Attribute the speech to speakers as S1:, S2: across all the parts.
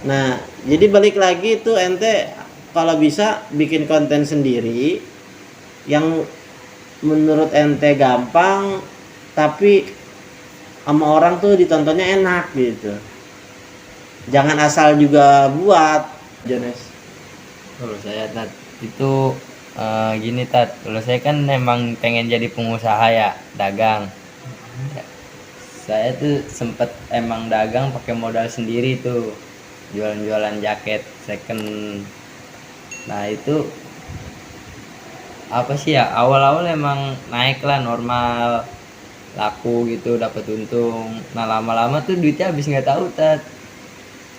S1: Nah, jadi balik lagi tuh ente kalau bisa bikin konten sendiri yang menurut ente gampang tapi sama orang tuh ditontonnya enak gitu. Jangan asal juga buat, Jones.
S2: Kalau saya itu gini kalau saya kan memang pengen jadi pengusaha ya, dagang. Ya, saya tuh sempet emang dagang pakai modal sendiri tuh, jualan-jualan jaket second. Nah itu apa sih ya, awal-awal emang naik lah, normal, laku gitu, dapat untung. Nah lama-lama tuh duitnya habis nggak tahu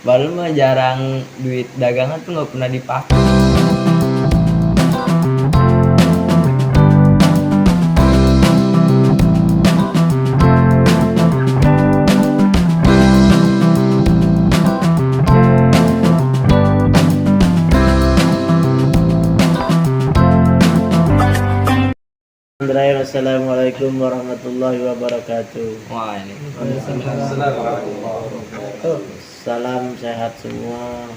S2: baru mah jarang, duit dagangan tuh nggak pernah dipakai.
S1: Assalamualaikum warahmatullahi wabarakatuh.
S2: Wah ini
S1: Salam sehat semua.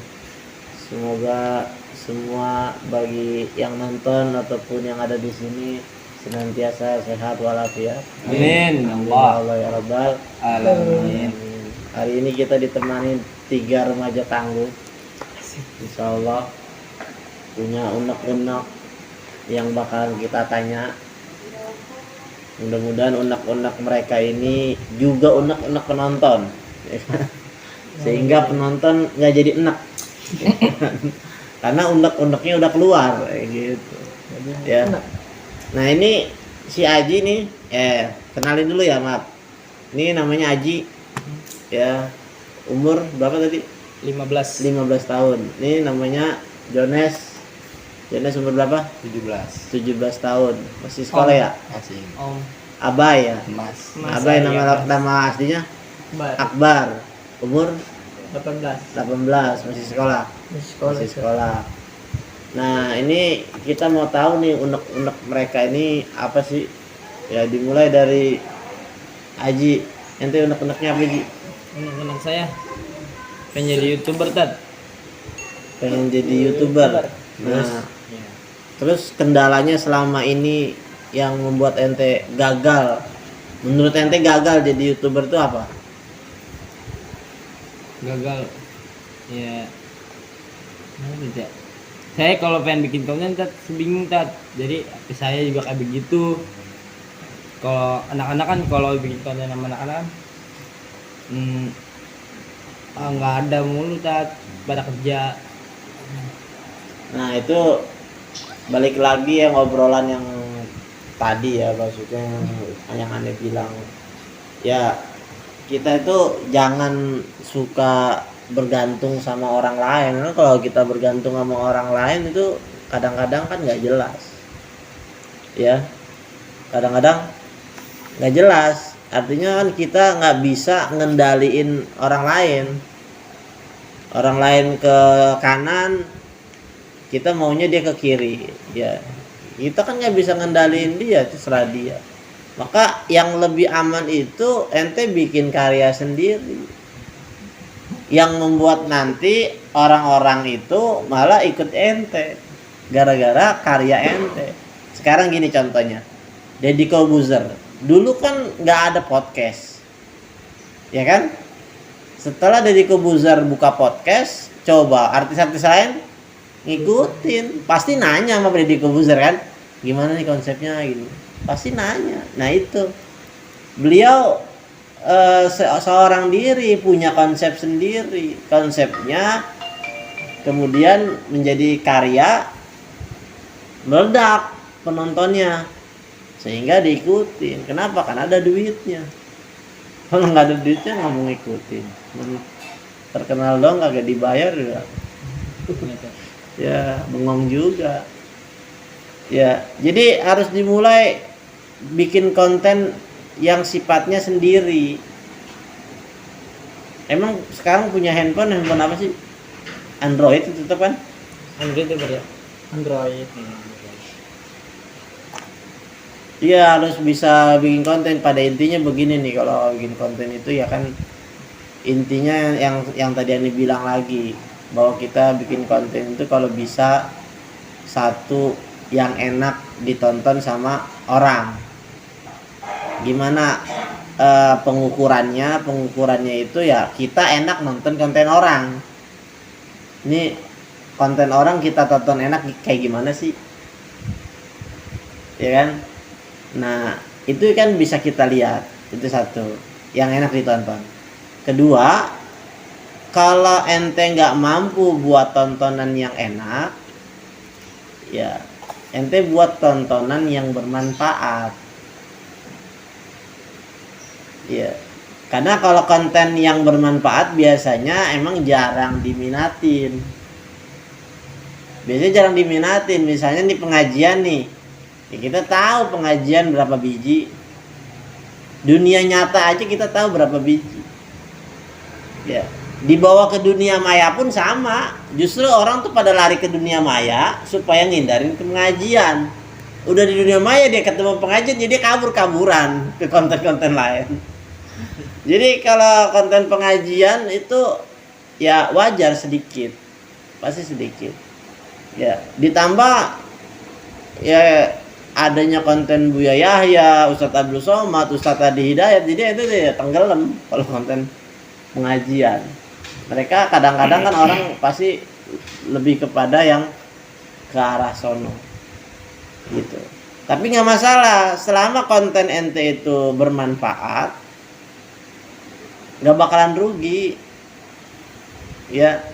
S1: Semoga semua bagi yang nonton ataupun yang ada di sini senantiasa sehat walafiat.
S2: amin
S1: Allah ya rabbal
S2: alamin.
S1: Hari ini kita ditemani 3 remaja tangguh. Insya Allah punya unek-unek yang bakalan kita tanya. Mudah-mudahan unek-unek mereka ini juga unek-unek penonton, sehingga penonton nggak jadi enek, karena unek-uneknya udah keluar gitu ya. Nah ini si Aji nih, kenalin dulu ya, maaf. Ini namanya Aji ya, umur berapa tadi?
S2: 15
S1: tahun. Ini namanya Jones umur berapa?
S2: 17
S1: tahun. Masih sekolah ya?
S2: masih
S1: Abai ya?
S2: Mas
S1: Abai, nama aslinya Akbar. Umur 18, masih sekolah. Masih sekolah. Nah, ini kita mau tahu nih unek-unek mereka ini apa sih? Ya dimulai dari Aji. Ente unek-uneknya apa, Ji?
S3: Unek-unek saya pengen jadi YouTuber,
S1: Pengen jadi YouTuber. Nah, terus kendalanya selama ini yang membuat ente gagal, menurut ente gagal jadi YouTuber itu apa?
S3: gagal ya. Saya kalau pengen bikin konten bingung jadi saya juga kayak begitu. Kalau anak-anak kan, kalau bikin konten sama anak-anak nggak ada mulu pada kerja.
S1: Nah itu balik lagi yang obrolan yang tadi ya, maksudnya yang aneh bilang ya, kita itu jangan suka bergantung sama orang lain. Karena kalau kita bergantung sama orang lain itu kadang-kadang kan nggak jelas ya, kadang-kadang nggak jelas. Artinya kan kita nggak bisa ngendaliin orang lain ke kanan, kita maunya dia ke kiri ya, kita kan nggak bisa ngendaliin dia, terserah dia. Maka yang lebih aman itu ente bikin karya sendiri yang membuat nanti orang-orang itu malah ikut ente gara-gara karya ente. Sekarang gini contohnya, Deddy Corbuzier dulu kan nggak ada podcast ya kan. Setelah Deddy Corbuzier buka podcast, coba artis-artis lain ngikutin, pasti nanya sama Deddy Corbuzier kan, gimana nih konsepnya gitu, pasti nanya. Nah itu beliau seorang diri punya konsep sendiri, konsepnya kemudian menjadi karya, meledak penontonnya sehingga diikutin. Kenapa? Kan ada duitnya. Kalau nggak ada duitnya nggak mau ngikutin, terkenal dong kagak dibayar juga ya, bengong juga ya. Jadi harus dimulai bikin konten yang sifatnya sendiri. Emang sekarang punya handphone apa sih? Android itu tetap kan?
S3: Android ya, Android.
S1: Iya, harus bisa bikin konten. Pada intinya begini nih, kalau bikin konten itu ya kan intinya yang tadi Ani bilang lagi, bahwa kita bikin konten itu kalau bisa satu yang enak ditonton sama orang. Gimana pengukurannya itu ya kita enak nonton konten orang. Ini konten orang kita tonton enak kayak gimana sih, ya kan? Nah itu kan bisa kita lihat, itu satu yang enak ditonton. Kedua, kalau ente nggak mampu buat tontonan yang enak, ya ente buat tontonan yang bermanfaat. Ya, karena kalau konten yang bermanfaat biasanya emang jarang diminatin. Biasanya jarang diminatin. Misalnya nih pengajian nih, ya kita tahu pengajian berapa biji. Dunia nyata aja kita tahu berapa biji. Ya, dibawa ke dunia maya pun sama. Justru orang tuh pada lari ke dunia maya supaya ngindarin ke pengajian. Udah di dunia maya dia ketemu pengajian, jadi kabur-kaburan ke konten-konten lain. Jadi kalau konten pengajian itu ya wajar sedikit, pasti sedikit. Ya, ditambah ya adanya konten Buya Yahya, Ustadz Abdul Somad, Ustadz Adi Hidayat, jadi itu ya tenggelam kalau konten pengajian. Mereka kadang-kadang kan orang pasti lebih kepada yang ke arah sono gitu. Tapi nggak masalah selama konten ente itu bermanfaat, nggak bakalan rugi. Ya,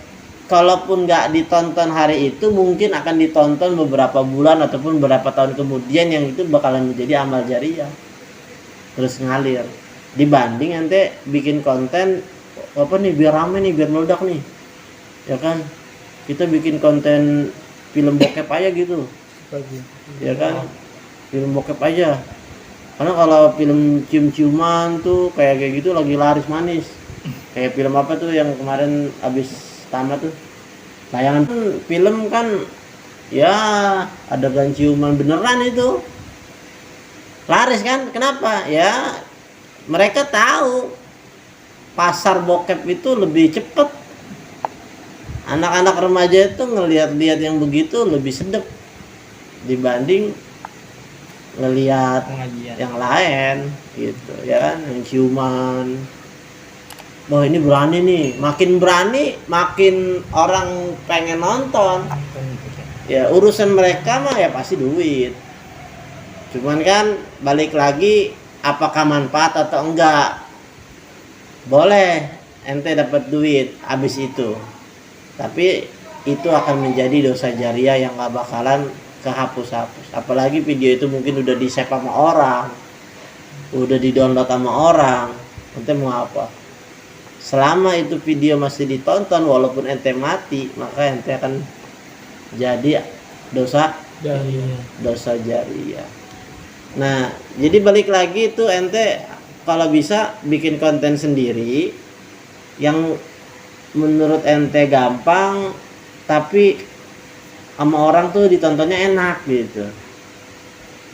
S1: kalaupun nggak ditonton hari itu, mungkin akan ditonton beberapa bulan ataupun beberapa tahun kemudian, yang itu bakalan menjadi amal jariah terus ngalir. Dibanding ente bikin konten apa nih biar rame nih, biar meledak nih, ya kan? Kita bikin konten film bokep aja gitu, ya kan? Film bokep aja. Karena kalau film cium-ciuman tuh kayak gitu lagi laris manis. Kayak film apa tuh yang kemarin habis tamat tuh, tayangan film kan, ya adegan ciuman beneran itu laris kan? Kenapa? Ya mereka tahu pasar bokep itu lebih cepet. Anak-anak remaja itu ngelihat-lihat yang begitu lebih sedep dibanding ngelihat
S3: Pengajian.
S1: yang lain gitu, ya kan? Yang ciuman. Wah ini berani nih, makin berani makin orang pengen nonton. Ya urusan mereka mah ya pasti duit. Cuman kan balik lagi, apakah manfaat atau enggak. Boleh ente dapat duit habis itu, tapi itu akan menjadi dosa jariah yang gak bakalan kehapus-hapus. Apalagi video itu mungkin udah di-save sama orang, udah di-download sama orang, ente mau apa? Selama itu video masih ditonton walaupun ente mati, maka ente akan jadi dosa jariah. Nah, jadi balik lagi itu ente kalau bisa bikin konten sendiri yang menurut ente gampang, tapi sama orang tuh ditontonnya enak gitu.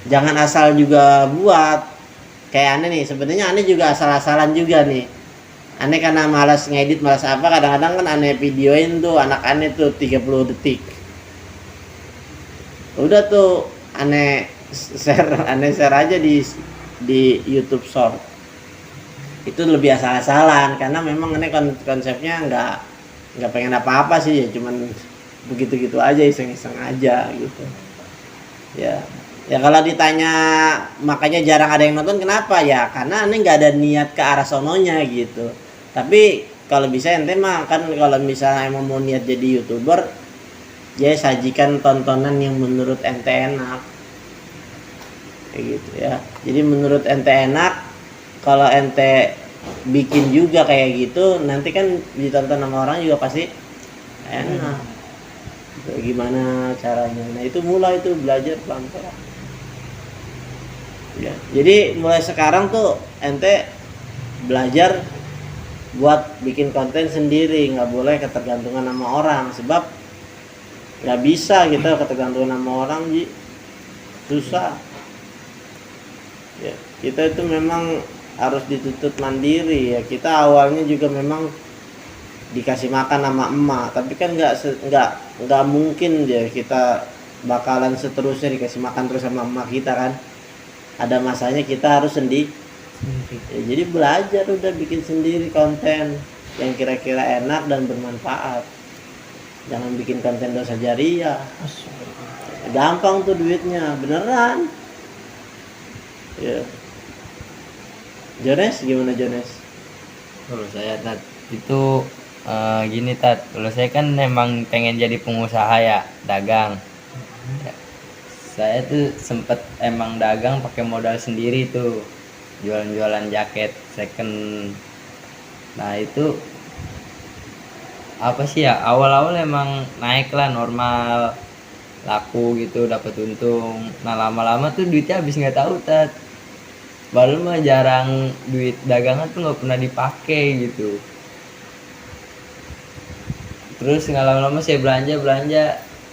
S1: Jangan asal juga buat. Kayak aneh nih, sebenarnya aneh juga asal-asalan juga nih. Aneh karena malas ngedit, malas apa, kadang-kadang kan aneh videoin tuh anak aneh tuh 30 detik. Udah tuh aneh share aja di YouTube Short. Itu lebih asal-asalan karena memang ini konsepnya nggak pengen apa-apa sih, ya cuman begitu-gitu aja, iseng-iseng aja gitu. Ya kalau ditanya makanya jarang ada yang nonton, kenapa? Ya karena ini nggak ada niat ke arah sononya gitu. Tapi kalau bisa ente mah kan, kalau misalnya emang mau niat jadi YouTuber, ya sajikan tontonan yang menurut ente enak kayak gitu ya. Jadi menurut ente enak, kalau ente bikin juga kayak gitu, nanti kan ditonton sama orang juga pasti enak. Gimana caranya? Nah itu mulai itu belajar pelan-pelan. Ya, jadi mulai sekarang tuh ente belajar buat bikin konten sendiri, nggak boleh ketergantungan sama orang, sebab nggak bisa kita ketergantungan sama orang, susah. Ya, kita itu memang harus dituntut mandiri ya. Kita awalnya juga memang dikasih makan sama emak, tapi kan nggak mungkin ya kita bakalan seterusnya dikasih makan terus sama emak kita kan. Ada masanya kita harus sendiri. Ya, jadi belajar udah bikin sendiri konten yang kira-kira enak dan bermanfaat. Jangan bikin konten dosa jariah. Gampang tuh duitnya, beneran. Ya. Jones gimana Jones?
S2: Kalau saya Tat itu gini Tat, kalau saya kan emang pengen jadi pengusaha ya, dagang. Ya, saya tuh sempet emang dagang pakai modal sendiri tuh, jualan-jualan jaket second. Nah itu apa sih ya, awal-awal emang naik lah, normal, laku gitu, dapat untung. Nah lama-lama tuh duitnya habis nggak tahu Tat. Baru mah jarang, duit dagangan tuh nggak pernah dipakai gitu. Terus nggak lama-lama saya belanja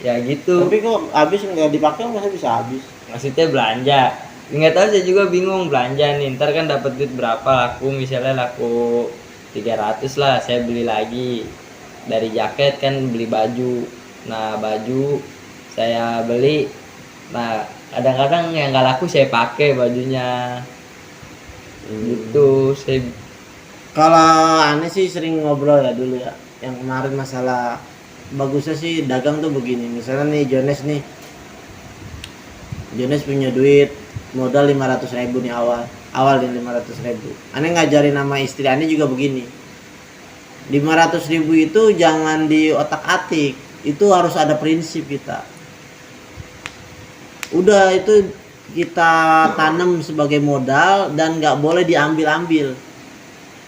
S2: ya gitu.
S1: Tapi kok habis nggak dipakai masa bisa habis?
S2: Maksudnya belanja, nggak tahu, saya juga bingung belanja nih, ntar kan dapat duit berapa, laku misalnya laku 300 lah, saya beli lagi dari jaket kan, beli baju. Nah baju saya beli, nah kadang-kadang yang nggak laku saya pakai bajunya. Gitu saya.
S1: Kalau aneh sih sering ngobrol ya dulu ya, yang kemarin masalah bagusnya sih dagang tuh begini. Misalnya nih Jones punya duit modal 500.000 nih, awal nih 500.000. Aneh ngajarin nama istri aneh juga begini, 500.000 itu jangan di otak atik, itu harus ada prinsip kita. Udah itu kita tanam sebagai modal dan nggak boleh diambil-ambil,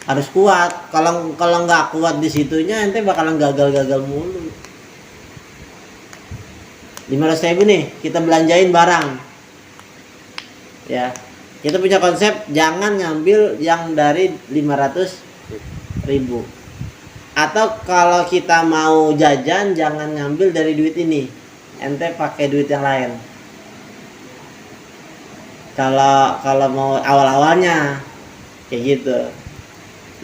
S1: harus kuat. Kalau nggak kuat di situnya ente bakalan gagal mulu. 500.000 nih kita belanjain barang ya, kita punya konsep jangan ngambil yang dari 500.000, atau kalau kita mau jajan jangan ngambil dari duit ini, ente pakai duit yang lain. Kalau mau awal-awalnya kayak gitu.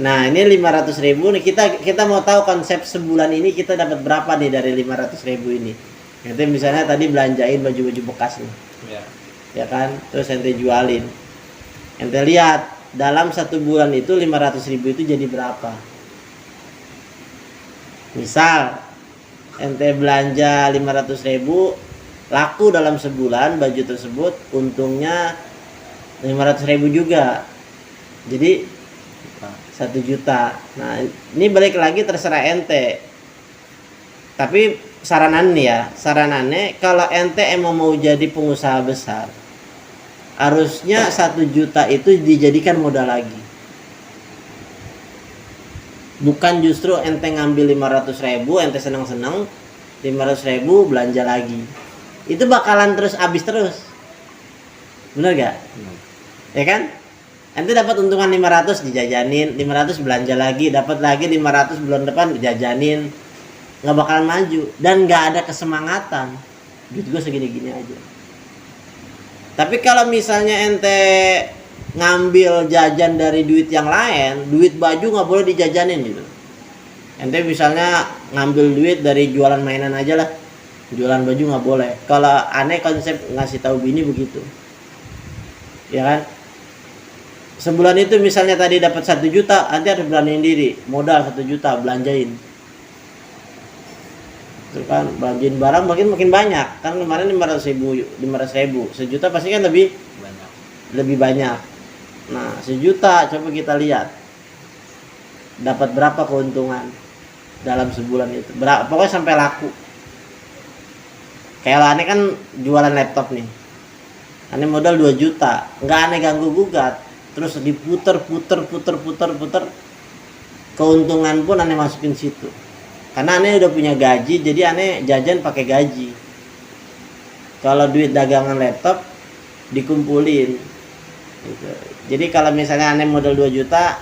S1: Nah ini 500.000 nih, kita mau tahu konsep sebulan ini kita dapat berapa nih dari 500.000 ini. Ente misalnya tadi belanjain baju-baju bekas nih, ya kan, terus ente jualin. Ente lihat dalam 1 bulan itu 500.000 itu jadi berapa. Misal ente belanja 500.000, laku dalam sebulan baju tersebut, untungnya 500.000 juga, jadi 1 juta. Nah ini balik lagi terserah ente, tapi saranannya kalau ente emang mau jadi pengusaha besar, harusnya 1 juta itu dijadikan modal lagi, bukan justru ente ngambil 500.000 ente seneng-seneng, 500.000 belanja lagi, itu bakalan terus habis terus, bener gak? Ya kan, ente dapat untungan 500 dijajanin, 500 belanja lagi, dapat lagi 500 bulan depan dijajanin, nggak bakalan maju dan nggak ada kesemangatan. Duit gue segini-gini aja. Tapi kalau misalnya ente ngambil jajan dari duit yang lain, duit baju nggak boleh dijajanin gitu. Ente misalnya ngambil duit dari jualan mainan aja lah, jualan baju nggak boleh. Kalau aneh konsep ngasih tahu bini begitu, ya kan? Sebulan itu misalnya tadi dapat 1 juta, nanti harus beraniin diri modal 1 juta belanjain. Itu kan belanjain barang makin banyak kan, kemarin 500.000 1 juta pasti kan lebih banyak. Nah 1 juta coba kita lihat dapat berapa keuntungan dalam sebulan itu, berapa pokoknya sampai laku. Kayak aneh kan jualan laptop nih, aneh modal 2 juta, nggak aneh ganggu gugat, terus diputer, keuntungan pun aneh masukin situ. Karena aneh udah punya gaji, jadi aneh jajan pakai gaji. Kalau duit dagangan laptop dikumpulin gitu. Jadi kalau misalnya aneh modal 2 juta,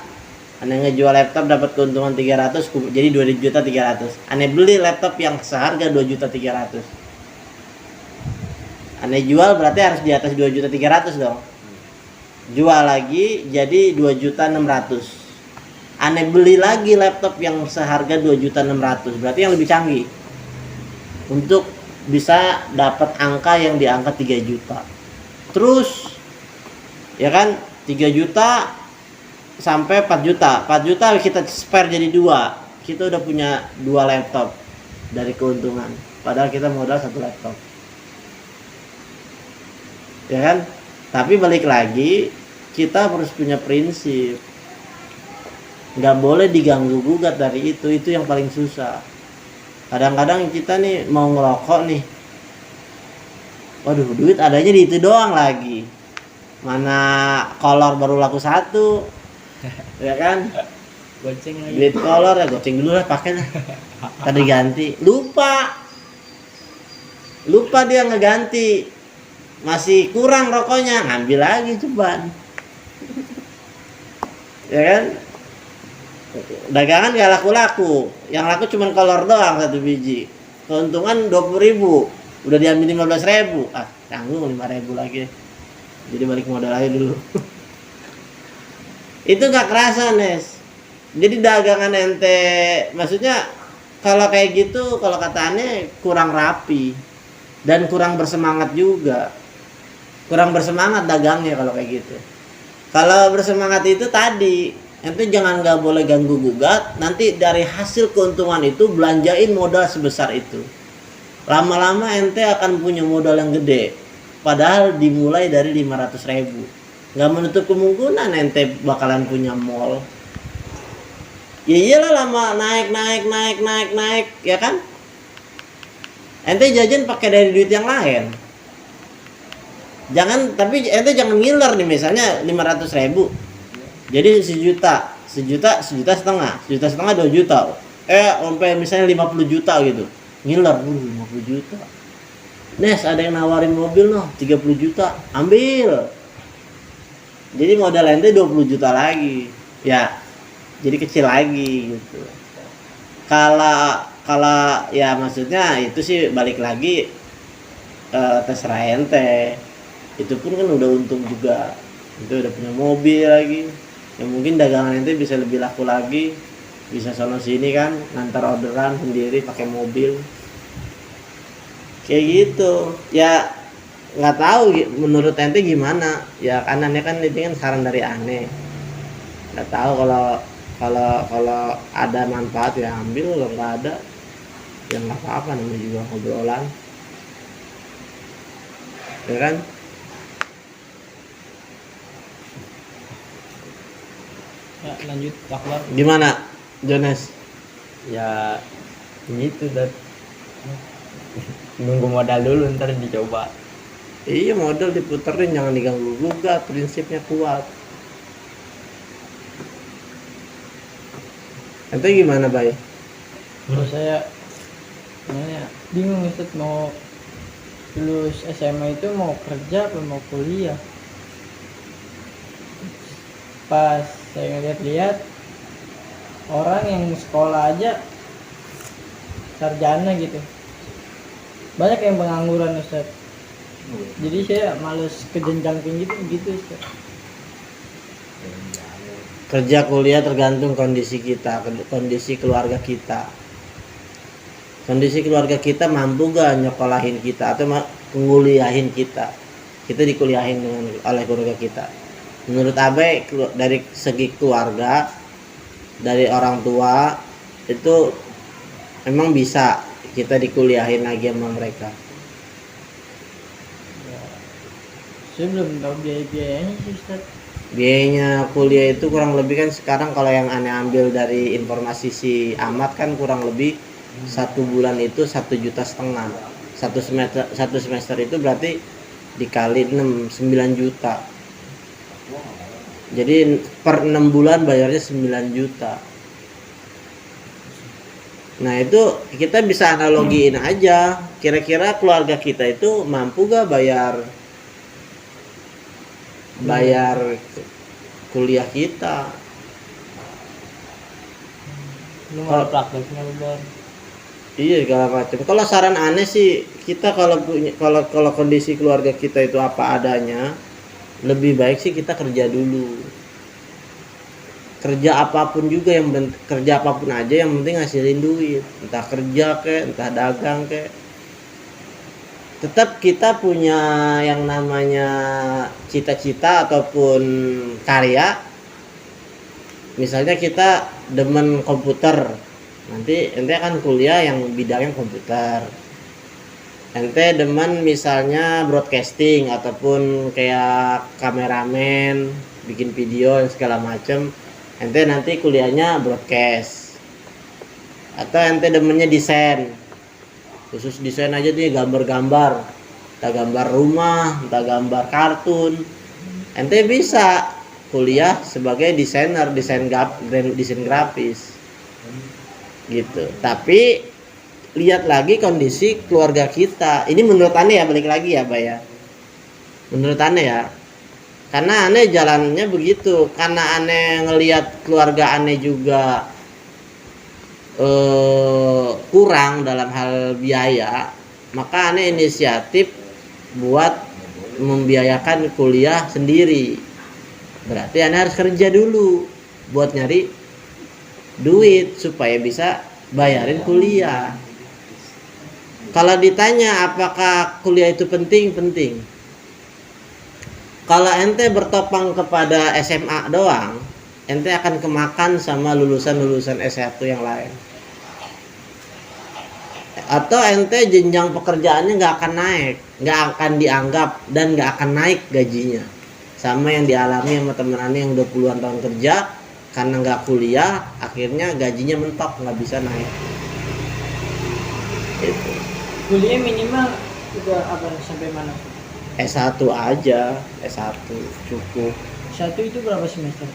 S1: aneh ngejual laptop dapat keuntungan 300, jadi 2.300.000. Aneh beli laptop yang seharga 2.300.000. Aneh jual berarti harus di atas 2.300.000 dong. jual lagi jadi 2.600.000. Aneh beli lagi laptop yang seharga 2.600.000, berarti yang lebih canggih untuk bisa dapat angka yang di angka 3 juta. Terus ya kan, 3 juta sampai 4 juta. 4 juta kita spare jadi 2. Kita udah punya 2 laptop dari keuntungan. Padahal kita modal 1 laptop. Ya kan? Tapi balik lagi, kita harus punya prinsip. Nggak boleh diganggu gugat dari itu yang paling susah. Kadang-kadang kita nih mau ngerokok nih, waduh duit adanya di itu doang lagi, mana kolor baru laku 1, ya kan,
S3: Goceng lagi.
S1: duit kolor ya goceng dulu lah, pakai lah, tadi ganti, lupa dia ngeganti, masih kurang rokoknya, ngambil lagi ceban, ya kan. Dagangan gak laku-laku, yang laku cuma kolor doang 1 biji, keuntungan 20.000, udah diambil 15.000, tanggung 5.000 lagi, jadi balik modal aja dulu. Itu gak kerasa, Nes. Jadi dagangan ente, maksudnya kalau kayak gitu, kalau kata Ane kurang rapi dan kurang bersemangat juga, kurang bersemangat dagangnya kalau kayak gitu. Kalau bersemangat itu tadi, ente jangan nggak boleh ganggu gugat, nanti dari hasil keuntungan itu belanjain modal sebesar itu. Lama-lama ente akan punya modal yang gede, padahal dimulai dari 500.000. Nggak menutup kemungkinan ente bakalan punya mall. Ya iyalah, lama naik, ya kan? Ente jajan pakai dari duit yang lain. Tapi ente jangan ngiler nih, misalnya 500.000. Jadi 1 juta 1,5 juta, 2 juta. Sampai misalnya 50 juta gitu. Ngiler, 50 juta. Nes, ada yang nawarin mobil 30 juta, ambil. Jadi modal ente 20 juta lagi. Ya, jadi kecil lagi gitu. Kalau ya maksudnya itu sih balik lagi, terserah ente. Itu pun kan udah untung juga. Itu udah punya mobil lagi. Ya mungkin dagangan ente bisa lebih laku lagi, bisa sono sini kan, ngantar orderan sendiri pakai mobil, kayak gitu. Ya nggak tahu menurut ente gimana ya, kanannya kan ini kan saran dari Ane, nggak tahu kalau ada manfaat ya ambil, kalau nggak ada ya nggak apa-apa, namanya juga ngobrolan, ya kan.
S3: Ya, lanjut Akbar.
S1: Gimana Jones?
S2: Ya gitu dan nunggu modal dulu ntar dicoba.
S1: Iya, modal diputerin, jangan diganggu gugat, prinsipnya kuat. Ente gimana, Bay?
S3: Kalau saya bingung Ustaz, mau lulus SMA itu mau kerja apa mau kuliah. Pas saya ngeliat-liat orang yang sekolah aja sarjana gitu, banyak yang pengangguran Ustaz. Jadi saya males ke jenjang tinggi gitu Ustaz.
S1: Kerja kuliah tergantung kondisi kita, kondisi keluarga kita. Kondisi keluarga kita mampu gak nyekolahin kita atau nguliahin kita. Kita dikuliahin oleh keluarga kita. Menurut Abe, dari segi keluarga, dari orang tua itu memang bisa kita dikuliahin lagi sama mereka.
S3: Saya belum tahu biaya-biayanya sih Ustaz.
S1: Biayanya kuliah itu kurang lebih kan sekarang, kalau yang Ane ambil dari informasi si Ahmad kan kurang lebih 1 bulan itu 1,5 juta. Satu semester itu berarti dikali 9 juta. Jadi per 6 bulan bayarnya 9 juta. Nah itu kita bisa analogiin aja, kira-kira keluarga kita itu mampu gak bayar kuliah kita.
S3: Belum ada prakteknya Ustaz.
S1: Iya, segala macam. Kalau saran Ane sih, kita kalau kondisi keluarga kita itu apa adanya, lebih baik sih kita kerja dulu. Kerja apapun juga kerja apapun aja yang penting ngasilin duit, entah kerja kek, entah dagang kek. Tetap kita punya yang namanya cita-cita ataupun karya. Misalnya kita demen komputer, nanti ente akan kuliah yang bidangnya komputer. Ente demen misalnya broadcasting ataupun kayak kameramen, bikin video yang segala macem, ente nanti kuliahnya broadcast. Atau ente demennya desain, khusus desain aja tuh gambar-gambar, entah gambar rumah, entah gambar kartun, ente bisa kuliah sebagai desainer, desain grafis gitu. Tapi lihat lagi kondisi keluarga kita. Ini menurut aneh ya, balik lagi ya Bay ya, menurut aneh ya, karena aneh jalannya begitu, karena aneh ngelihat keluarga aneh juga kurang dalam hal biaya, maka aneh inisiatif buat membiayakan kuliah sendiri. Berarti aneh harus kerja dulu buat nyari duit supaya bisa bayarin kuliah. Kalau ditanya apakah kuliah itu penting, penting. Kalau ente bertopang kepada SMA doang, ente akan kemakan sama lulusan-lulusan S1 yang lain. Atau ente jenjang pekerjaannya nggak akan naik, nggak akan dianggap, dan nggak akan naik gajinya. Sama yang dialami sama temen aneh yang udah puluhan tahun kerja, karena nggak kuliah, akhirnya gajinya mentok, nggak bisa naik. Itu.
S4: Kuliah minimal udah apa sampai mana?
S1: S1 aja, S1 cukup.
S4: Satu itu berapa semester?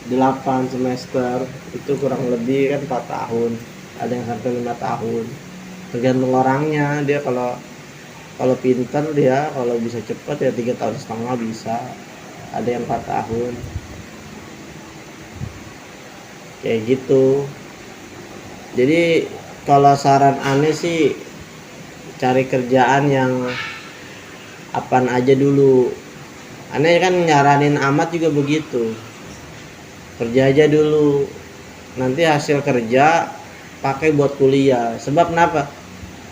S1: 8 semester, itu kurang lebih kan 4 tahun. Ada yang sampai 5 tahun. Tergantung orangnya, dia kalau pinter dia, kalau bisa cepat ya 3,5 tahun bisa. Ada yang 4 tahun. Kayak gitu. Jadi kalau saran aneh sih cari kerjaan yang apaan aja dulu. Aneh kan nyaranin amat juga begitu. Kerja aja dulu. Nanti hasil kerja pakai buat kuliah. Sebab kenapa?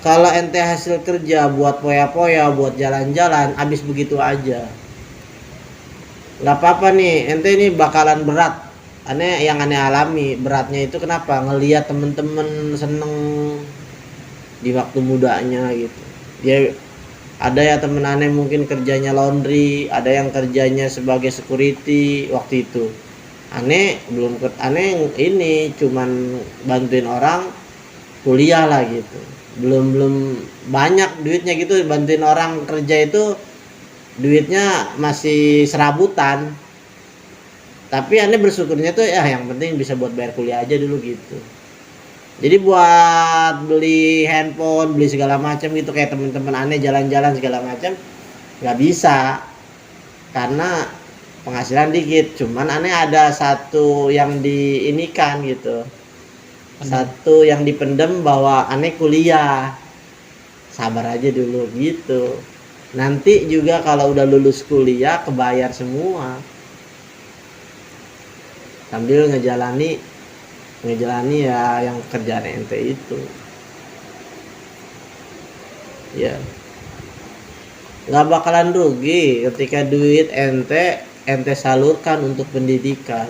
S1: Kalau ente hasil kerja buat poya-poya, buat jalan-jalan, habis begitu aja. Nggak apa-apa nih, ente ini bakalan berat. Yang aneh alami beratnya itu kenapa? Ngelihat temen-temen seneng di waktu mudanya gitu. Dia ada ya temen aneh mungkin kerjanya laundry, ada yang kerjanya sebagai security waktu itu. Aneh ini cuman bantuin orang kuliah lah gitu. Belum banyak duitnya gitu, bantuin orang kerja itu duitnya masih serabutan. Tapi aneh bersyukurnya tuh ya yang penting bisa buat bayar kuliah aja dulu gitu. Jadi buat beli handphone, beli segala macam gitu kayak teman-teman aneh jalan-jalan segala macam nggak bisa karena penghasilan dikit. Cuman aneh ada satu yang diinikan gitu, satu yang dipendem bahwa aneh kuliah, sabar aja dulu gitu. Nanti juga kalau udah lulus kuliah kebayar semua sambil ngejalani ya yang kerjaan ente itu ya. Nggak bakalan rugi ketika duit ente salurkan untuk pendidikan,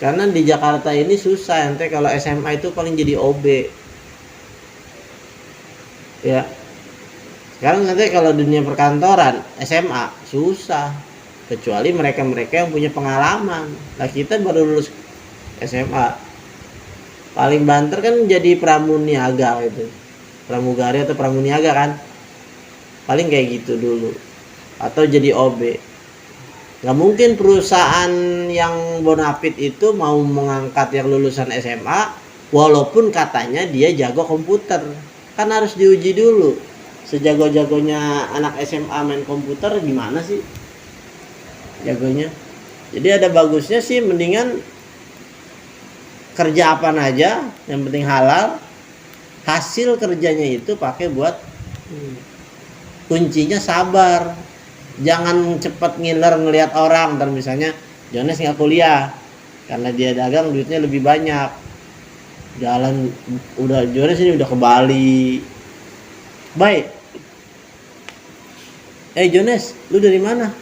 S1: karena di Jakarta ini susah. Ente kalau SMA itu paling jadi OB ya. Sekarang nanti kalau dunia perkantoran SMA susah, kecuali mereka yang punya pengalaman. Lah kita baru lulus SMA, paling banter kan jadi pramuniaga gitu, pramugari atau pramuniaga kan, paling kayak gitu dulu, atau jadi OB. Nggak mungkin perusahaan yang bonafit itu mau mengangkat yang lulusan SMA walaupun katanya dia jago komputer. Kan harus diuji dulu, sejago-jagonya anak SMA main komputer gimana sih jagonya. Jadi ada bagusnya sih mendingan kerja apa aja yang penting halal, hasil kerjanya itu pakai buat kuncinya sabar. Jangan cepat ngiler ngelihat orang. Dan misalnya Jones nggak kuliah karena dia dagang duitnya lebih banyak. Jalan udah Jones ini udah ke Bali. Baik. Jones, lu dari mana?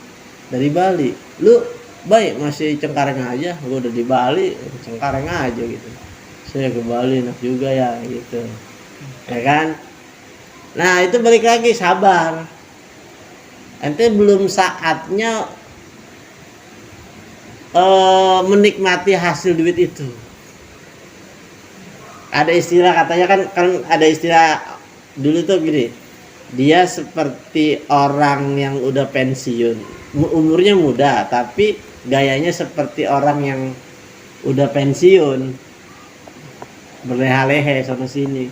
S1: Dari Bali. Lu baik masih Cengkareng aja. Gua udah di Bali, Cengkareng aja gitu. Saya ke Bali enak juga ya gitu. Ya kan? Nah, itu balik lagi sabar. Ente belum saatnya menikmati hasil duit itu. Ada istilah katanya kan ada istilah dulu tuh gini. Dia seperti orang yang udah pensiun. Umurnya muda tapi gayanya seperti orang yang udah pensiun. Berleha-lehe sana sini.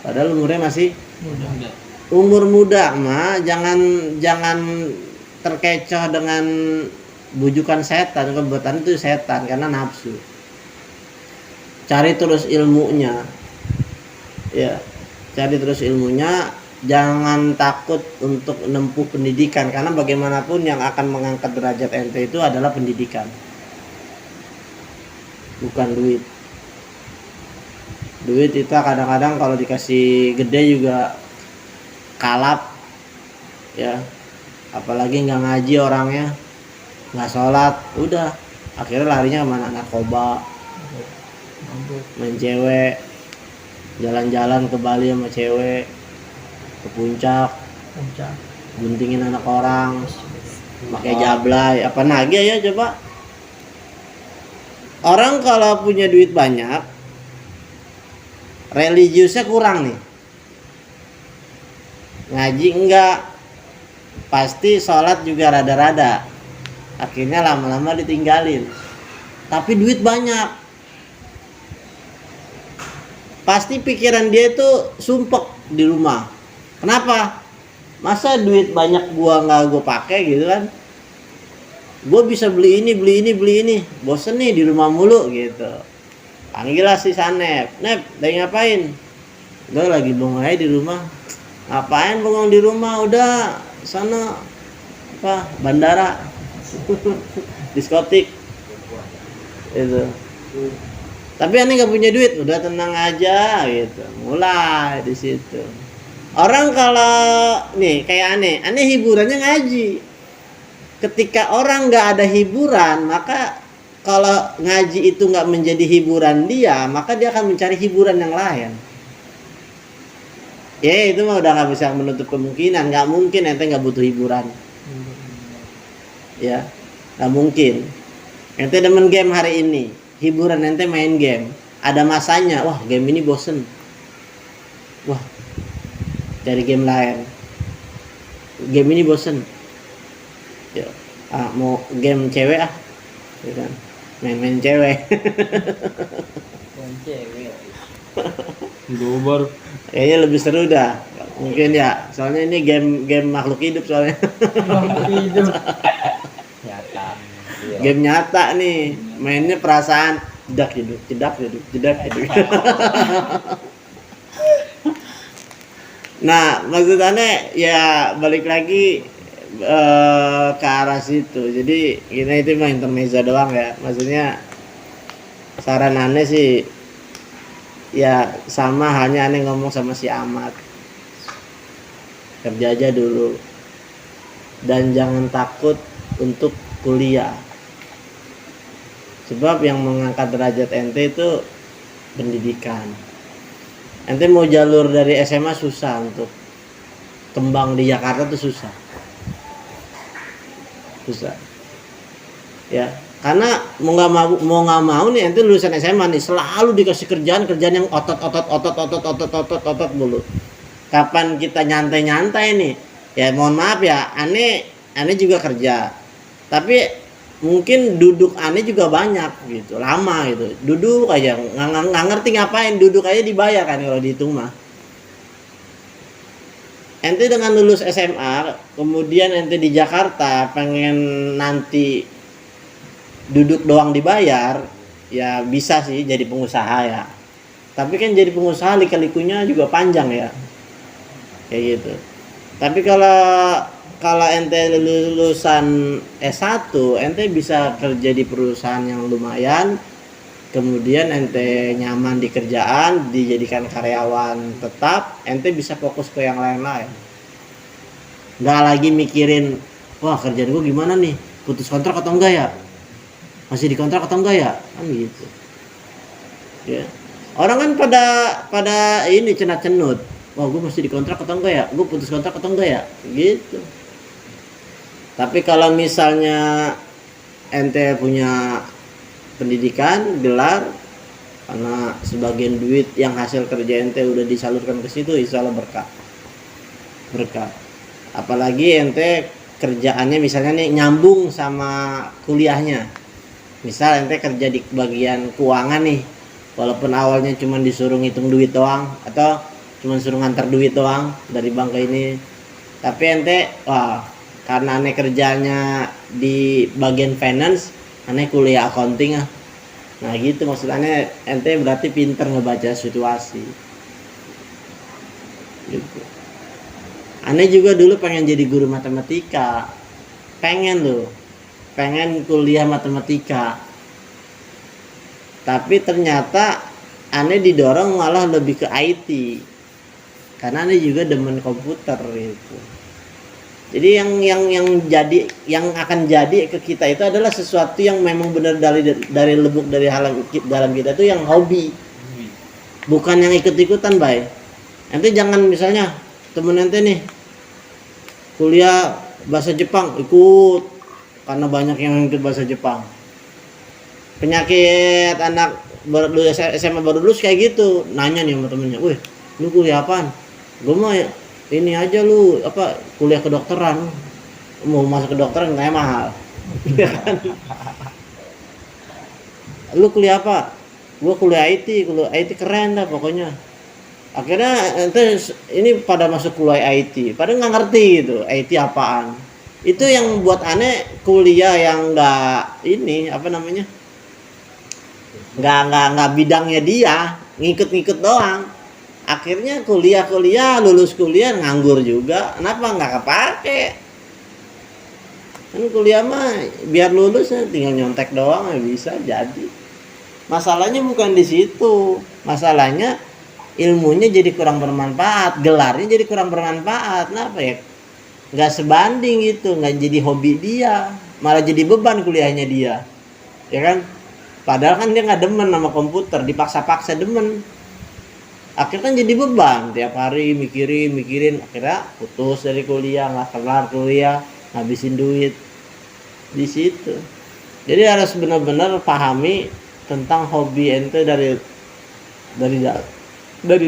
S1: Padahal umurnya masih
S3: Mudah.
S1: umur muda mah jangan terkecoh dengan bujukan setan. Kebetulan itu setan karena nafsu. Cari terus ilmunya. Ya, cari terus ilmunya, jangan takut untuk menempuh pendidikan karena bagaimanapun yang akan mengangkat derajat ente itu adalah pendidikan. Bukan duit. Duit itu kadang-kadang kalau dikasih gede juga kalap ya, apalagi nggak ngaji orangnya, nggak sholat, udah akhirnya larinya kemana? Narkoba, main cewek, jalan-jalan ke Bali sama cewek, ke puncak, guntingin anak orang, pakai jablay, apa lagi ya coba. Orang kalau punya duit banyak, religiusnya kurang nih. Ngaji enggak, pasti sholat juga rada-rada, akhirnya lama-lama ditinggalin. Tapi duit banyak, pasti pikiran dia itu sumpek di rumah. Kenapa? Masa duit banyak gua nggak gua pakai gitu kan? Gua bisa beli ini, bosen nih di rumah mulu gitu. Panggil lah si Sanep, Nep, lagi ngapain? Gue lagi bengong aja di rumah. Ngapain bengong di rumah? Udah sana apa? Bandara, diskotik, itu. Tapi aneh nggak punya duit, udah tenang aja gitu. Mulai di situ. Orang kalau nih kayak aneh hiburannya ngaji. Ketika orang nggak ada hiburan, maka kalau ngaji itu nggak menjadi hiburan dia, maka dia akan mencari hiburan yang lain. Ya itu mah udah nggak bisa menutup kemungkinan. Nggak mungkin ente nggak butuh hiburan. Ya, nggak mungkin. Ente demen game hari ini, hiburan ente main game. Ada masanya, wah game ini bosen. Wah, cari game lain. Game ini bosen. Ya, mau game cewek ya kan? Main cewek.
S3: Gobar.
S1: Kayaknya lebih seru dah. Mungkin ya, soalnya ini game makhluk hidup soalnya.
S2: Nyata. Iya.
S1: Game nyata nih, mainnya perasaan jedak jeduk. Nah, maksudnya ya balik lagi ke arah situ. Jadi kita itu mah intermezzo doang ya. Maksudnya saran aneh sih ya sama halnya aneh ngomong sama si Ahmad. Kerja aja dulu. Dan jangan takut untuk kuliah. Sebab yang mengangkat derajat ente itu pendidikan. Ente mau jalur dari SMA susah untuk kembang di Jakarta tuh susah. Ya, karena mau nggak mau nih ente lulusan SMA nih selalu dikasih kerjaan yang otot mulu. Kapan kita nyantai nih? Ya mohon maaf ya, aneh juga kerja. Tapi mungkin duduk aneh juga banyak gitu, lama gitu. Duduk aja nggak ngerti ngapain, duduk aja dibayar kan kalau dihitung mah. Ente dengan lulus SMA, kemudian ente di Jakarta pengen nanti duduk doang dibayar, ya bisa sih jadi pengusaha ya. Tapi kan jadi pengusaha lika-likunya juga panjang ya. Kayak gitu. Tapi kalau kalau ente lulusan S1, ente bisa kerja di perusahaan yang lumayan, kemudian ente nyaman di kerjaan, dijadikan karyawan tetap, ente bisa fokus ke yang lain-lain. Nggak lagi mikirin, wah kerjaan gue gimana nih, putus kontrak atau enggak ya, masih dikontrak atau enggak ya, kan gitu. Ya. Orang kan pada ini cenat-cenut, wah gue masih dikontrak atau enggak ya, gue putus kontrak atau enggak ya, gitu. Tapi kalau misalnya ente punya pendidikan, gelar, karena sebagian duit yang hasil kerja ente udah disalurkan ke situ, insya Allah berkah. Apalagi ente kerjaannya misalnya nih nyambung sama kuliahnya. Misal ente kerja di bagian keuangan nih, walaupun awalnya cuma disuruh ngitung duit doang atau cuma suruh ngantar duit doang dari bank ke ini, tapi ente karena aneh kerjanya di bagian finance, aneh kuliah accounting ah. Nah gitu maksudnya, ente berarti pinter ngebaca situasi gitu. Aneh juga dulu pengen jadi guru matematika, pengen kuliah matematika, tapi ternyata aneh didorong malah lebih ke IT, karena aneh juga demen komputer gitu. Jadi yang akan jadi ke kita itu adalah sesuatu yang memang benar dari lubuk dari dalam kita itu yang hobi, bukan yang ikut-ikutan, bay. Ente jangan misalnya temen ente nih kuliah bahasa Jepang ikut karena banyak yang ikut bahasa Jepang. Penyakit anak baru SMA baru lulus kayak gitu, nanya nih sama temennya, "Wih, lu kuliah apaan?" "Gue mah ini aja lu kuliah kedokteran." Mau masuk kedokteran kayak mahal. "Lu kuliah apa?" "Gua kuliah IT keren dah pokoknya." Akhirnya ini pada masuk kuliah IT, pada nggak ngerti gitu IT apaan. Itu yang buat aneh kuliah yang nggak nggak bidangnya dia, ngikut doang. Akhirnya kuliah lulus kuliah nganggur juga. Kenapa nggak kepake? Kan kuliah mah biar lulus tinggal nyontek doang ya bisa jadi. Masalahnya bukan di situ. Masalahnya ilmunya jadi kurang bermanfaat, gelarnya jadi kurang bermanfaat. Kenapa ya? Nggak sebanding gitu, nggak jadi hobi dia, malah jadi beban kuliahnya dia, ya kan? Padahal kan dia nggak demen sama komputer, dipaksa-paksa demen. Akhirnya kan jadi beban, tiap hari mikirin, akhirnya putus dari kuliah, nggak kelar kuliah, ngabisin duit di situ. Jadi harus benar-benar pahami tentang hobi ente dari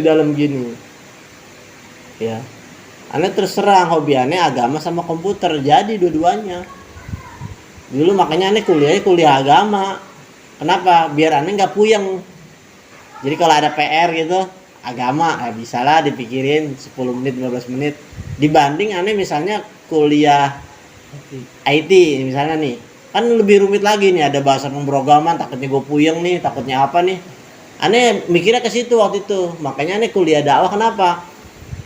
S1: dalam gini, ya. Aneh terserah hobi aneh agama sama komputer, jadi dua-duanya. Dulu makanya aneh kuliah agama. Kenapa? Biar aneh nggak puyeng. Jadi kalau ada PR gitu, agama bisa lah dipikirin 10 menit 15 menit. Dibanding aneh misalnya kuliah IT misalnya nih, kan lebih rumit lagi nih, ada bahasa pemrograman, takutnya gue puyeng nih, takutnya apa nih. Aneh mikirnya ke situ waktu itu. Makanya aneh kuliah dakwah. Kenapa?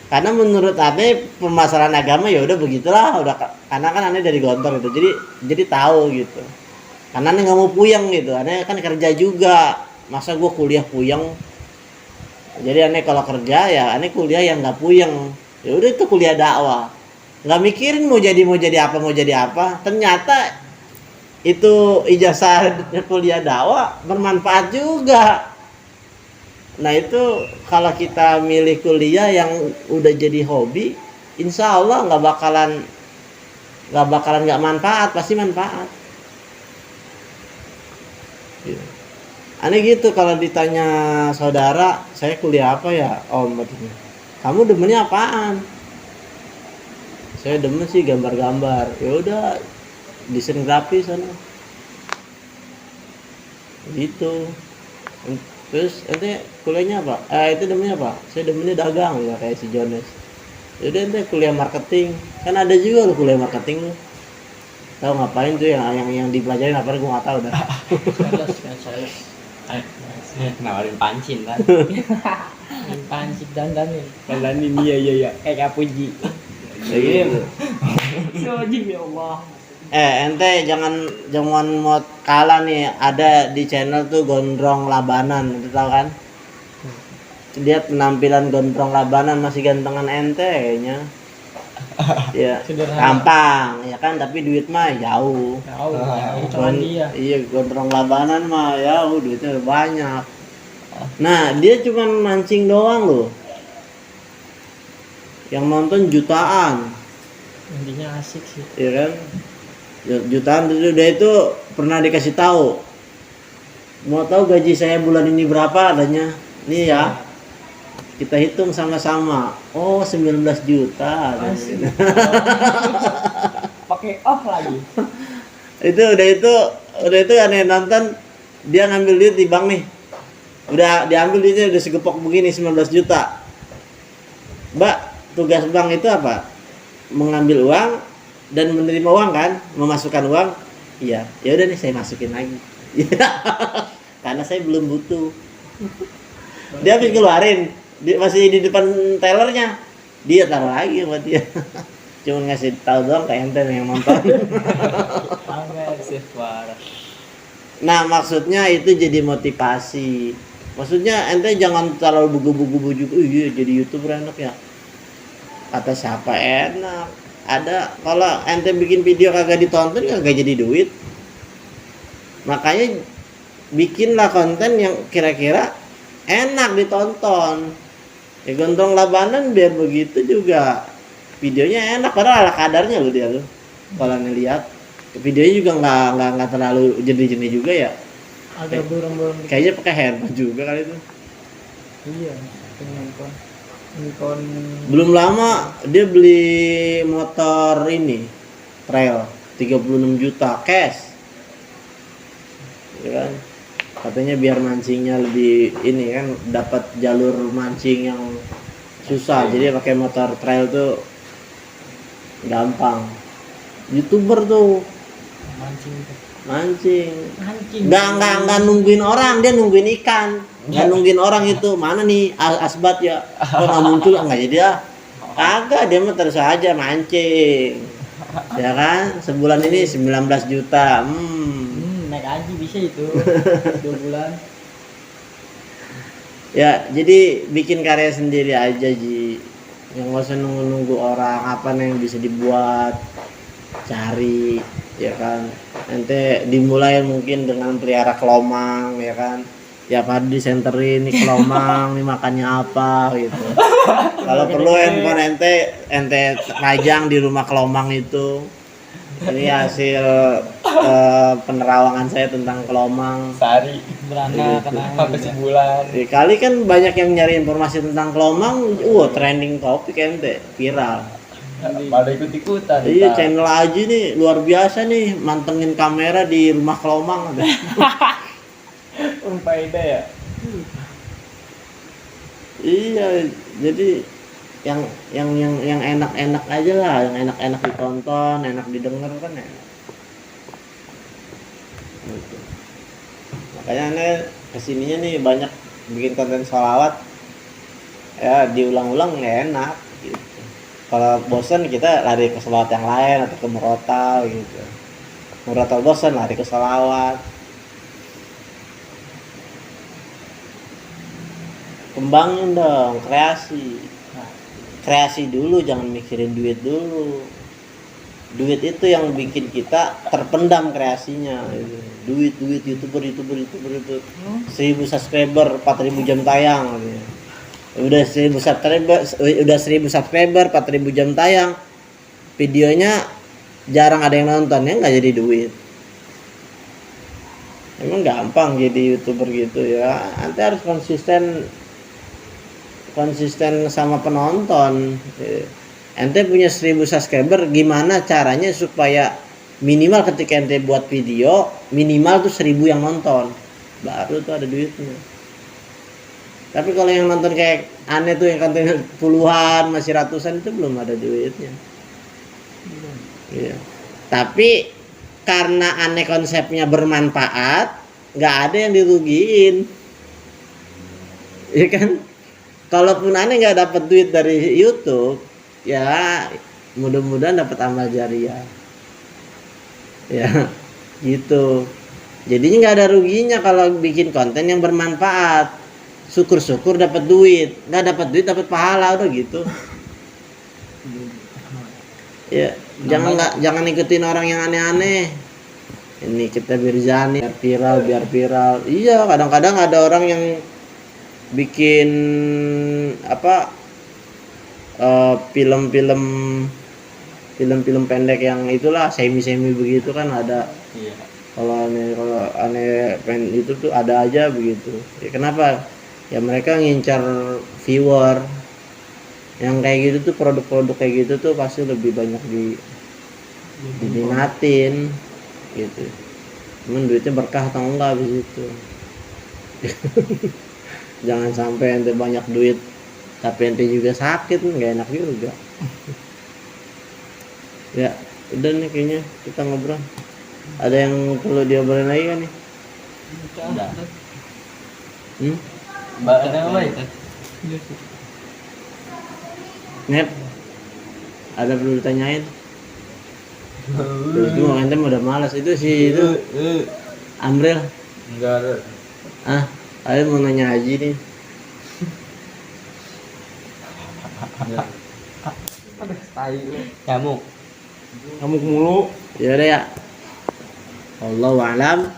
S1: Karena menurut aneh permasalahan agama ya udah begitulah, karena kan aneh dari Gontor gitu. Jadi tahu gitu. Karena aneh nggak mau puyeng gitu. Aneh kan kerja juga. Masa gue kuliah puyeng? Jadi aneh kalau kerja ya aneh kuliah yang nggak puyeng. Ya udah itu kuliah dakwah. Nggak mikirin mau jadi apa. Ternyata itu ijazah kuliah dakwah bermanfaat juga. Nah itu kalau kita milih kuliah yang udah jadi hobi, insya Allah nggak bakalan nggak manfaat, pasti manfaat. Aneh gitu kalau ditanya saudara, saya kuliah apa ya om? Kamu demennya apaan? Saya demen sih gambar-gambar. Ya udah desain grafis sana. Gitu. Terus ente kuliahnya apa? Itu demennya apa? Saya demennya dagang ya kayak si Jones. Yaudah ente kuliah marketing. Kan ada juga lo kuliah marketing lo. Tahu ngapain tuh yang dipelajarin apa gue nggak tahu dah.
S4: Sales.
S2: Nawarin pancin kan.
S4: Pancit dandanin.
S3: Dandanin iya. Kayak Puji.
S1: Kayak gitu.
S4: Sojim ya Allah.
S1: Ente jangan mau kalah nih, ada di channel tuh Gondrong Labanan, itu tahu kan? Dia penampilan Gondrong Labanan masih gantengan ente kayaknya. Ya,
S4: Sederhana.
S1: gampang, ya kan, tapi duit mah jauh.
S4: Tahu, hitungan dia.
S1: Iya, Gondrong Labanan mah jauh, duitnya banyak. Nah, dia cuma mancing doang loh. Yang nonton jutaan,
S4: Intinya asik sih.
S1: ya kan? Jutaan itu udah itu pernah dikasih tahu. Mau tahu gaji saya bulan ini berapa adanya? Nih ya. Kita hitung sama-sama. Oh, 19 juta.
S4: Asik. Pakai off lagi.
S1: Udah itu aneh nonton, dia ngambil duit di bank nih. Udah diambil duitnya udah segepok begini 19 juta. Mbak, tugas bank itu apa? Mengambil uang dan menerima uang kan? Memasukkan uang. Iya. Ya udah nih saya masukin lagi. Karena saya belum butuh. Dia habis keluarin, masih di depan tellernya. Dia taruh lagi buat dia. Cuma ngasih tahu doang ke ente yang nonton.
S2: Agresif parah.
S1: Nah, maksudnya itu jadi motivasi. Maksudnya ente jangan terlalu bugu-bugu juga. Iya, jadi YouTuber enak ya. Kata siapa enak? Ada kalau ente bikin video kagak ditonton kagak jadi duit. Makanya bikinlah konten yang kira-kira enak ditonton. Ya Gondrong Labanan biar begitu juga. Videonya enak padahal ala kadarnya loh dia loh. Kalau ngeliat videonya juga nggak terlalu jernih-jernih juga ya.
S4: Agak burung-burung dikit.
S1: Kayaknya pakai handphone juga kali itu.
S4: Iya, Nikon. Nikon.
S1: Belum lama dia beli motor ini trail 36 juta cash. Ya kan? Katanya biar mancingnya lebih ini kan, dapat jalur mancing yang susah. Jadi pakai motor trail tuh gampang. YouTuber tuh
S4: Mancing.
S1: mancing.
S4: Mancing.
S1: Nggak nungguin orang, dia nungguin ikan. Nggak nungguin orang itu. Mana nih asbat ya? Kok nggak muncul? Nggak jadi ah. Kagak, dia mah terus aja mancing. Ya kan? Sebulan ini 19 juta.
S4: Naik haji bisa itu. 2 bulan.
S1: Ya, jadi bikin karya sendiri aja, Ji. Yang nggak usah nunggu-nunggu orang, apa nih yang bisa dibuat. Cari, ya kan. Nanti dimulai mungkin dengan pelihara kelomang, ya kan. Ya pada disenterin nih kelomang, nih makannya apa gitu. Kalau perlu handphone ente rajang di rumah kelomang itu. Ini hasil penerawangan saya tentang kelomang.
S2: Sehari
S4: Beranak
S1: Gitu.
S4: kenangan.
S2: sampai sebulan.
S1: Kali kan banyak yang nyari informasi tentang kelomang, trending topik ente, viral.
S2: Pada ikut-ikutan.
S1: Iya,
S2: ntar.
S1: channel aja nih luar biasa nih, mantengin kamera di rumah kelomang.
S2: Faedah ya.
S1: Iya, jadi yang enak-enak aja lah, yang enak-enak ditonton, enak didengar kan ya. Gitu. Makanya nih kesininya nih banyak bikin konten sholawat, ya diulang-ulang nggak enak. Gitu. Kalau bosan kita lari ke sholawat yang lain atau ke murotal gitu. Murotal bosan lari ke sholawat. Kembangin dong, kreasi dulu, jangan mikirin duit dulu. Duit itu yang bikin kita terpendam kreasinya. Duit youtuber itu 1000 subscriber 4000 jam tayang. Udah 1000 subscriber 4000 jam tayang, videonya jarang ada yang nontonnya, nggak jadi duit. Emang gampang jadi youtuber gitu ya. Nanti harus konsisten sama penonton. Ente punya 1000 subscriber, gimana caranya supaya minimal ketika ente buat video minimal tuh 1000 yang nonton, baru tuh ada duitnya. Tapi kalau yang nonton kayak aneh tuh yang kontennya puluhan masih ratusan, itu belum ada duitnya. Iya. Tapi karena aneh konsepnya bermanfaat, nggak ada yang dirugiin, ya kan? Kalaupun aneh nggak dapat duit dari YouTube, ya mudah-mudahan dapat amal jariah ya gitu. Jadinya nggak ada ruginya kalau bikin konten yang bermanfaat. Syukur-syukur dapat duit, nggak dapat duit dapat pahala, udah gitu ya. Jangan ikutin orang yang aneh-aneh. Ini kita Birzani biar viral. Iya, kadang-kadang ada orang yang bikin apa film-film pendek yang itulah semi begitu kan ada.
S2: Iya.
S1: Kalau aneh itu tuh ada aja begitu ya. Kenapa ya? Mereka ngincar viewer. Yang kayak gitu tuh, produk-produk kayak gitu tuh pasti lebih banyak diminatin gitu. Cuman duitnya berkah atau enggak habis itu. Jangan sampai ente banyak duit tapi ente juga sakit, nggak enak juga. Ya udah nih kayaknya kita ngobrol. Ada yang perlu diobrolin lagi kan nih?
S2: Udah.
S1: Hmm?
S2: Mbak ada apa ya?
S1: Net, ada perlu ditanyain? Terus itu ente udah malas itu sih itu Amril.
S2: Enggak ada.
S1: Ah, Ayo mau nanya Haji nih.
S2: Nyamuk.
S3: Ngamuk mulu.
S1: Ya udah ya. Wallahu a'lam.